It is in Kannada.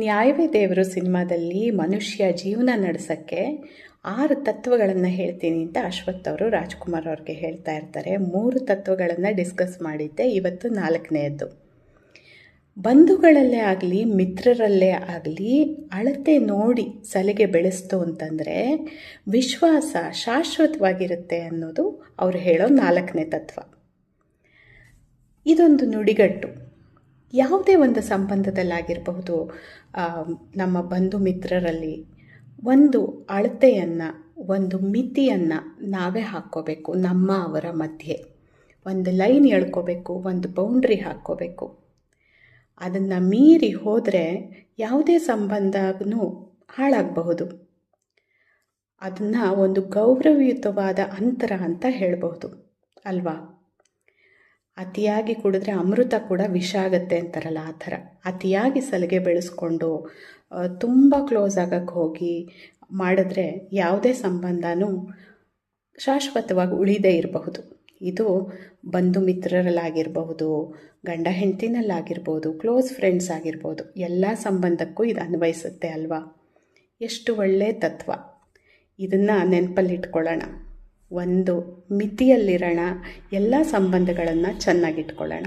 ನ್ಯಾಯವೇ ದೇವರು ಸಿನಿಮಾದಲ್ಲಿ ಮನುಷ್ಯ ಜೀವನ ನಡೆಸೋಕ್ಕೆ 6 ತತ್ವಗಳನ್ನು ಹೇಳ್ತೀನಿ ಅಂತ ಅಶ್ವಥ್ ಅವರು ರಾಜ್ಕುಮಾರ್ ಅವ್ರಿಗೆ ಹೇಳ್ತಾ ಇರ್ತಾರೆ. 3 ತತ್ವಗಳನ್ನು ಡಿಸ್ಕಸ್ ಮಾಡಿದ್ದೆ, ಇವತ್ತು 4ನೇಯದ್ದು. ಬಂಧುಗಳಲ್ಲೇ ಆಗಲಿ ಮಿತ್ರರಲ್ಲೇ ಆಗಲಿ ಅಳತೆ ನೋಡಿ ಸಲಿಗೆ ಬೆಳೆಸ್ತು ಅಂತಂದರೆ ವಿಶ್ವಾಸ ಶಾಶ್ವತವಾಗಿರುತ್ತೆ ಅನ್ನೋದು ಅವರು ಹೇಳೋ 4ನೇ ತತ್ವ. ಇದೊಂದು ನುಡಿಗಟ್ಟು. ಯಾವುದೇ ಒಂದು ಸಂಬಂಧದಲ್ಲಾಗಿರಬಹುದು, ನಮ್ಮ ಬಂಧು ಮಿತ್ರರಲ್ಲಿ ಒಂದು ಅಳತೆಯನ್ನು, ಒಂದು ಮಿತಿಯನ್ನು ನಾವೇ ಹಾಕ್ಕೋಬೇಕು. ನಮ್ಮ ಅವರ ಮಧ್ಯೆ ಒಂದು ಲೈನ್ ಎಳ್ಕೋಬೇಕು, ಒಂದು ಬೌಂಡ್ರಿ ಹಾಕ್ಕೋಬೇಕು. ಅದನ್ನು ಮೀರಿ ಹೋದರೆ ಯಾವುದೇ ಸಂಬಂಧನೂ ಹಾಳಾಗಬಹುದು. ಅದನ್ನು ಒಂದು ಗೌರವಯುತವಾದ ಅಂತರ ಅಂತ ಹೇಳಬಹುದು ಅಲ್ವಾ? ಅತಿಯಾಗಿ ಕುಡಿದ್ರೆ ಅಮೃತ ಕೂಡ ವಿಷ ಆಗುತ್ತೆ ಅಂತಾರಲ್ಲ, ಆ ಥರ ಅತಿಯಾಗಿ ಸಲಿಗೆ ಬೆಳೆಸ್ಕೊಂಡು ತುಂಬ ಕ್ಲೋಸ್ ಆಗಕ್ಕೆ ಹೋಗಿ ಮಾಡಿದ್ರೆ ಯಾವುದೇ ಸಂಬಂಧನೂ ಶಾಶ್ವತವಾಗಿ ಉಳಿದೇ ಇರಬಹುದು. ಇದು ಬಂಧು ಮಿತ್ರರಲ್ಲಾಗಿರ್ಬಹುದು, ಗಂಡ ಹೆಂಡತಿನಲ್ಲಾಗಿರ್ಬೋದು, ಕ್ಲೋಸ್ ಫ್ರೆಂಡ್ಸ್ ಆಗಿರ್ಬೋದು, ಎಲ್ಲ ಸಂಬಂಧಕ್ಕೂ ಇದು ಅನ್ವಯಿಸುತ್ತೆ ಅಲ್ವಾ? ಎಷ್ಟು ಒಳ್ಳೆಯ ತತ್ವ. ಇದನ್ನು ನೆನಪಲ್ಲಿಟ್ಕೊಳ್ಳೋಣ, ಒಂದು ಮಿತಿಯಲ್ಲಿರೋಣ, ಎಲ್ಲ ಸಂಬಂಧಗಳನ್ನು ಚೆನ್ನಾಗಿಟ್ಕೊಳ್ಳೋಣ.